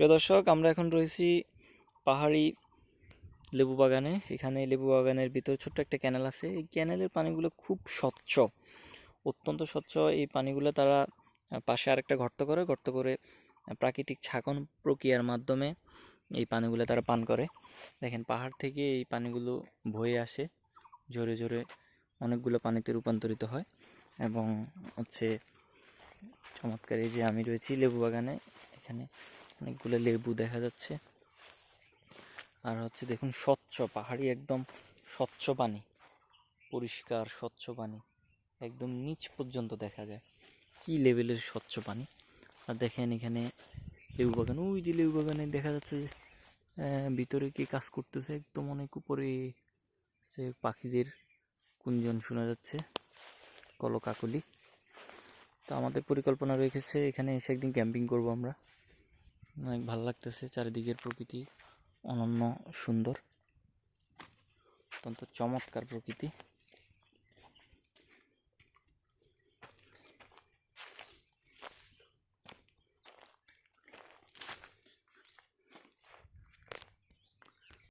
প্রিয় দর্শক, আমরা এখন রয়েছি পাহাড়ি লেবু বাগানে। এখানে লেবু বাগানের ভিতর ছোট্ট একটা ক্যানেল আছে। এই ক্যানেলের পানিগুলো খুব স্বচ্ছ, অত্যন্ত স্বচ্ছ। এই পানিগুলো তারা পাশে আরেকটা গর্ত করে প্রাকৃতিক ছাঁকন প্রক্রিয়ার মাধ্যমে এই পানিগুলো তারা পান করে। দেখেন, পাহাড় থেকে এই পানিগুলো বয়ে আসে, জোরে জোরে অনেকগুলো পানিতে রূপান্তরিত হয় এবং হচ্ছে চমৎকার। এই যে আমি রয়েছি লেবু বাগানে, এখানে অনেকগুলো লেবু দেখা যাচ্ছে। আর হচ্ছে দেখুন, স্বচ্ছ পাহাড়ি একদম স্বচ্ছ পানি, পরিষ্কার স্বচ্ছ পানি, একদম নিচ পর্যন্ত দেখা যায়। কি লেভেলের স্বচ্ছ পানি! আর দেখেন এখানে লেবু বাগান, ওই যে লেবু বাগানে দেখা যাচ্ছে যে ভিতরে কে কাজ করতেছে, একদম অনেক উপরে। যে পাখিদের কুঞ্জন শোনা যাচ্ছে, কলকাকলি। তো আমাদের পরিকল্পনা রেখেছে এখানে এসে একদিন ক্যাম্পিং করব আমরা। অনেক ভালো লাগতেছে, চারিদিকের প্রকৃতি অনন্য সুন্দর, অত্যন্ত চমৎকার প্রকৃতি।